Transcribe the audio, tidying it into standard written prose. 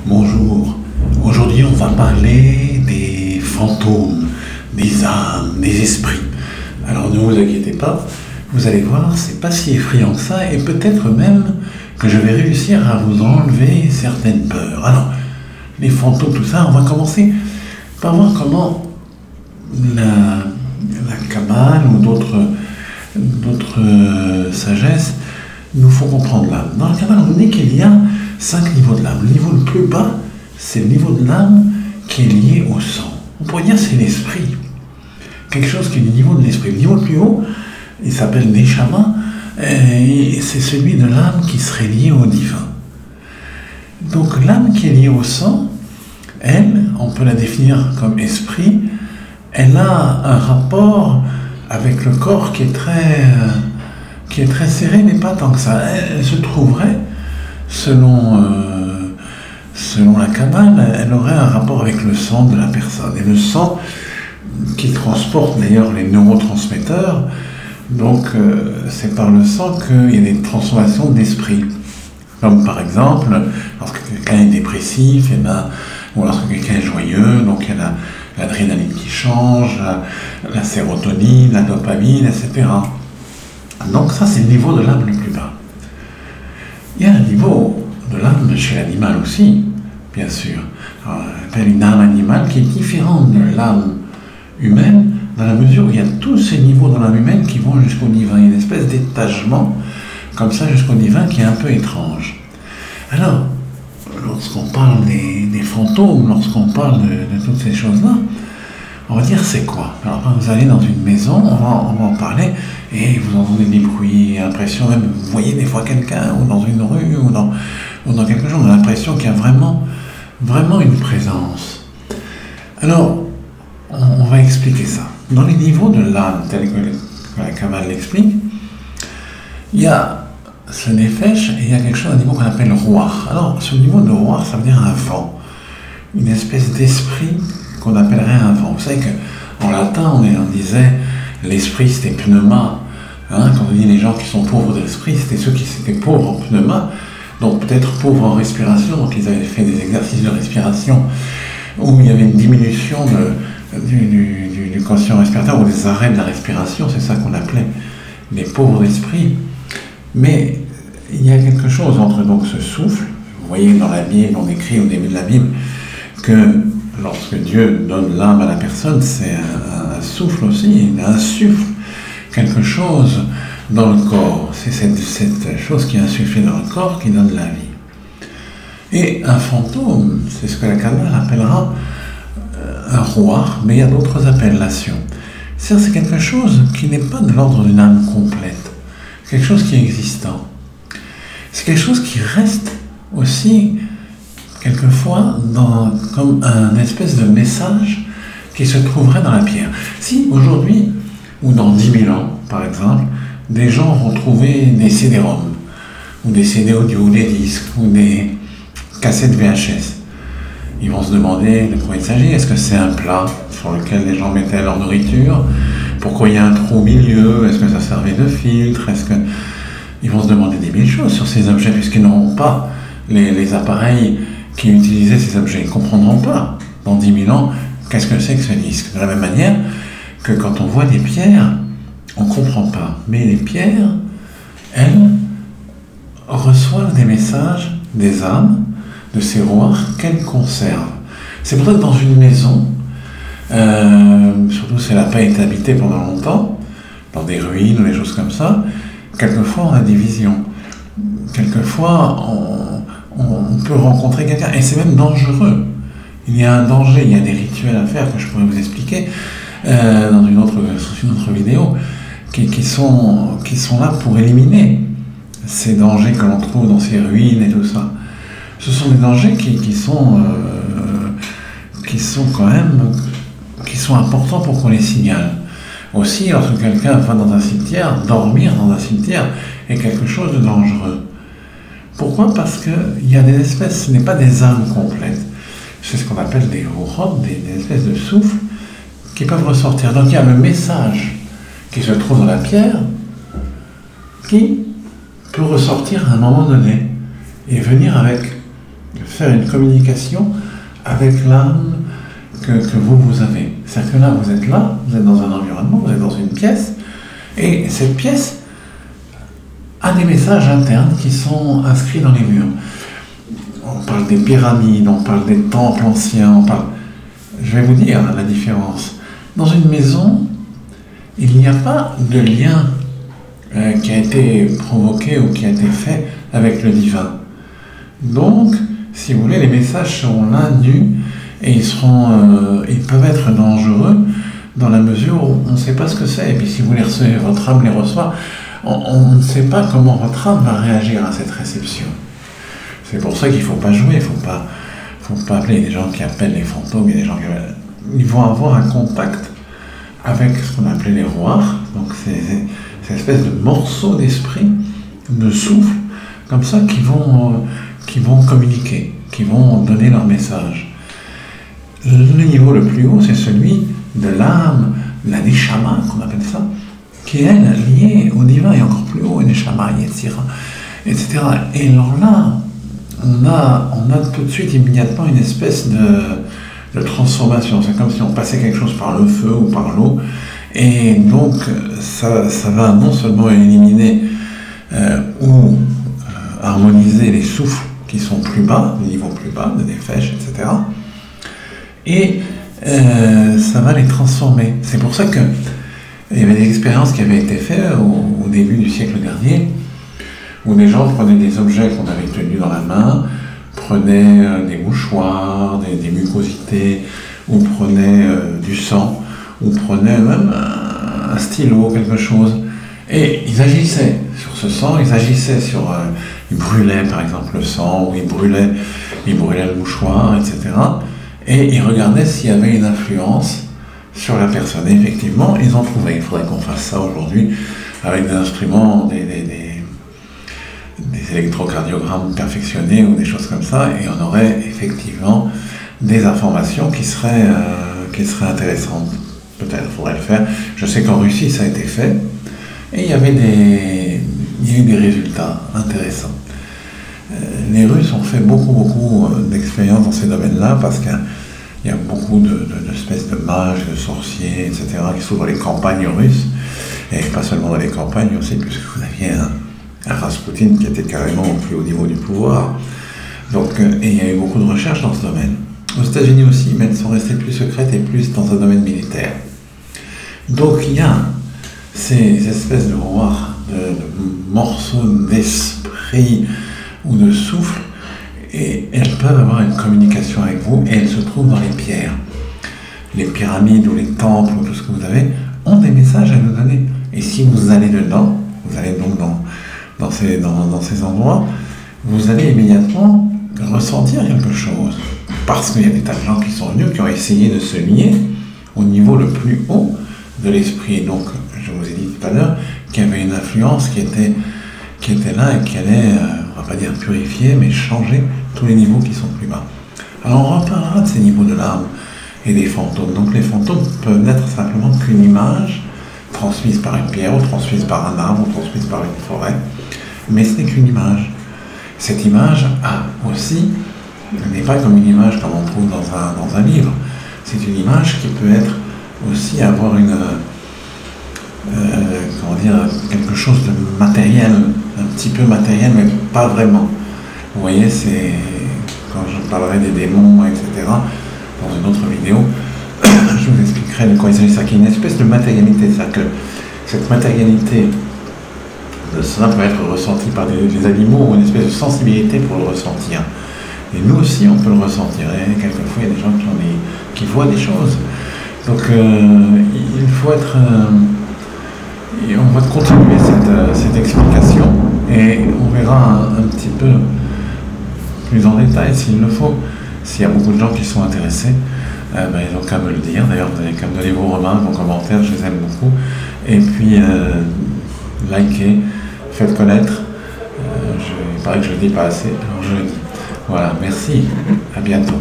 Bonjour, aujourd'hui on va parler des fantômes, des âmes, des esprits. Alors ne vous inquiétez pas, vous allez voir, c'est pas si effrayant que ça, et peut-être même que je vais réussir à vous enlever certaines peurs. Alors, les fantômes, tout ça, on va commencer par voir comment la Kabbale ou d'autres sagesses nous font comprendre l'âme. Dans la Kabbale, on dit qu'il y a 5 niveaux de l'âme. Le niveau le plus bas, c'est le niveau de l'âme qui est lié au sang. On pourrait dire que c'est l'esprit. Quelque chose qui est du niveau de l'esprit. Le niveau le plus haut, il s'appelle Neshama, et c'est celui de l'âme qui serait liée au divin. Donc l'âme qui est liée au sang, elle, on peut la définir comme esprit, elle a un rapport avec le corps qui est très serré, mais pas tant que ça. Elle se trouverait, selon la Kabbale, elle aurait un rapport avec le sang de la personne. Et le sang qui transporte d'ailleurs les neurotransmetteurs, donc c'est par le sang qu'il y a des transformations d'esprit. Comme par exemple, lorsque quelqu'un est dépressif, ou lorsque quelqu'un est joyeux, donc il y a l'adrénaline qui change, la sérotonine, la dopamine, etc. Donc ça, c'est le niveau de l'âme le plus bas. Il y a un niveau de l'âme chez l'animal aussi, bien sûr. Alors, on appelle une âme animale qui est différente de l'âme humaine, dans la mesure où il y a tous ces niveaux dans l'âme humaine qui vont jusqu'au divin. Il y a une espèce d'étagement, comme ça, jusqu'au divin, qui est un peu étrange. Alors, lorsqu'on parle des fantômes, lorsqu'on parle de toutes ces choses-là, on va dire c'est quoi? Alors quand vous allez dans une maison, on va en parler, et vous entendez des bruits, l'impression même, vous voyez des fois quelqu'un, ou dans une rue, ou dans quelque chose, on a l'impression qu'il y a vraiment une présence. Alors, on va expliquer ça. Dans les niveaux de l'âme, tel que la Kabbale l'explique, il y a ce nefesh, et il y a quelque chose, un niveau qu'on appelle ruach. Alors, ce niveau de ruach, ça veut dire un vent, une espèce d'esprit qu'on appellerait un vent. Vous savez qu'en latin, on disait l'esprit c'était pneuma. Quand on dit les gens qui sont pauvres d'esprit, c'était ceux qui étaient pauvres en pneuma, donc peut-être pauvres en respiration, donc ils avaient fait des exercices de respiration où il y avait une diminution du quotient respiratoire ou des arrêts de la respiration, c'est ça qu'on appelait les pauvres d'esprit. Mais il y a quelque chose entre donc ce souffle, vous voyez dans la Bible, on écrit au début de la Bible que lorsque Dieu donne l'âme à la personne, c'est un souffle aussi, il insuffle quelque chose dans le corps. C'est cette chose qui est insufflée dans le corps qui donne la vie. Et un fantôme, c'est ce que la Kabbale appellera un ruach, mais il y a d'autres appellations. C'est quelque chose qui n'est pas de l'ordre d'une âme complète, quelque chose qui est existant. C'est quelque chose qui reste aussi quelquefois comme un espèce de message qui se trouverait dans la pierre. Si aujourd'hui, ou dans 10 000 ans, par exemple, des gens vont trouver des CD-ROM, ou des CD audio, ou des disques, ou des cassettes VHS, ils vont se demander de quoi il s'agit. Est-ce que c'est un plat sur lequel les gens mettaient leur nourriture? Pourquoi il y a un trou au milieu? Est-ce que ça servait de filtre? Ils vont se demander des mille choses sur ces objets, puisqu'ils n'auront pas les appareils qui utilisaient ces objets. Ils ne comprendront pas, dans 10 000 ans, qu'est-ce que c'est que ce disque. De la même manière que quand on voit des pierres, on ne comprend pas. Mais les pierres, elles, reçoivent des messages des âmes, de ces ruach qu'elles conservent. C'est pour ça que dans une maison, surtout si elle n'a pas été habitée pendant longtemps, dans des ruines ou des choses comme ça, quelquefois on a des visions. Quelquefois on peut rencontrer quelqu'un, et c'est même dangereux. Il y a un danger, il y a des rituels à faire que je pourrais vous expliquer dans une autre vidéo, qui sont là pour éliminer ces dangers que l'on trouve dans ces ruines et tout ça. Ce sont des dangers qui sont importants pour qu'on les signale. Aussi, lorsque quelqu'un va dans un cimetière, dormir dans un cimetière est quelque chose de dangereux. Pourquoi? Parce qu'il y a des espèces, ce n'est pas des âmes complètes. C'est ce qu'on appelle des ruach, des espèces de souffles qui peuvent ressortir. Donc il y a le message qui se trouve dans la pierre qui peut ressortir à un moment donné et venir avec faire une communication avec l'âme que vous avez. C'est-à-dire que là, vous êtes dans un environnement, vous êtes dans une pièce, et cette pièce a des messages internes qui sont inscrits dans les murs. On parle des pyramides, on parle des temples anciens, Je vais vous dire la différence. Dans une maison, il n'y a pas de lien qui a été provoqué ou qui a été fait avec le divin. Donc, si vous voulez, les messages seront là, nus, et ils peuvent être dangereux dans la mesure où on ne sait pas ce que c'est. Et puis si vous les recevez, votre âme les reçoit, on ne sait pas comment votre âme va réagir à cette réception. C'est pour ça qu'il ne faut pas jouer, il ne faut pas appeler des gens qui appellent les fantômes, et des gens ils vont avoir un contact avec ce qu'on appelait les roirs, donc c'est une espèce de morceaux d'esprit, de souffle, comme ça, qui vont communiquer, qui vont donner leur message. Le niveau le plus haut, c'est celui de l'âme, la neshama, qu'on appelle ça, qui est, elle, liée au divin, et encore plus haut, neshama, yetzira, etc. Et alors là, on a tout de suite, immédiatement, une espèce de transformation. C'est comme si on passait quelque chose par le feu ou par l'eau, et donc ça va non seulement éliminer ou harmoniser les souffles qui sont plus bas, les niveaux plus bas, de nefesh, etc., et ça va les transformer. C'est pour ça qu'il y avait des expériences qui avaient été faites au début du siècle dernier, où les gens prenaient des objets qu'on avait tenus dans la main, prenaient des mouchoirs, des mucosités, ou prenaient du sang, ou prenaient même un stylo, quelque chose, et ils agissaient sur ce sang, ils brûlaient par exemple le sang, ou ils brûlaient le mouchoir, etc., et ils regardaient s'il y avait une influence sur la personne. Et effectivement, ils en trouvaient. Il faudrait qu'on fasse ça aujourd'hui avec des instruments, des électrocardiogrammes perfectionnés ou des choses comme ça, et on aurait effectivement des informations qui seraient intéressantes. Peut-être faudrait le faire. Je sais qu'en Russie, ça a été fait, et il y a eu des résultats intéressants. Les Russes ont fait beaucoup d'expériences dans ces domaines-là, parce qu'il y a beaucoup d'espèces de mages, de sorciers, etc., qui sont dans les campagnes russes, et pas seulement dans les campagnes aussi, puisque vous aviez un Rasputin qui était carrément au plus haut niveau du pouvoir. Donc, et il y a eu beaucoup de recherches dans ce domaine. Aux États-Unis aussi, mais elles sont restées plus secrètes et plus dans un domaine militaire. Donc il y a ces espèces de roirs, de morceaux d'esprit ou de souffle, et elles peuvent avoir une communication avec vous, et elles se trouvent dans les pierres. Les pyramides ou les temples ou tout ce que vous avez ont des messages à nous donner. Et si vous allez dedans, vous allez donc dans ces endroits, vous allez immédiatement ressentir quelque chose. Parce qu'il y a des tas de gens qui sont venus, qui ont essayé de se lier au niveau le plus haut de l'esprit. Donc, je vous ai dit tout à l'heure qu'il y avait une influence qui était là et qui allait, on va pas dire purifier, mais changer tous les niveaux qui sont plus bas. Alors, on reparlera de ces niveaux de l'âme et des fantômes. Donc, les fantômes peuvent n'être simplement qu'une image transmise par une pierre, ou transmise par un arbre, ou transmise par une forêt, mais ce n'est qu'une image. Cette image n'est pas comme une image comme on trouve dans un livre. C'est une image qui peut être aussi avoir quelque chose de matériel, un petit peu matériel, mais pas vraiment. Vous voyez, c'est quand je parlerai des démons, etc., dans une autre vidéo, je vous expliquerai de quoi il s'agit. Ça qui est une espèce de matérialité, c'est-à-dire que cette matérialité de cela peut être ressentie par des animaux, ou une espèce de sensibilité pour le ressentir. Et nous aussi, on peut le ressentir. Et quelquefois, il y a des gens qui voient des choses. Donc, il faut être... et on va continuer cette explication, et on verra un petit peu plus en détail s'il le faut. S'il y a beaucoup de gens qui sont intéressés, ils n'ont qu'à me le dire. D'ailleurs, vous n'avez qu'à me donner vos remarques, vos commentaires, je les aime beaucoup. Et puis, likez, faites connaître. Il paraît que je ne le dis pas assez, alors je le dis. Voilà, merci, à bientôt.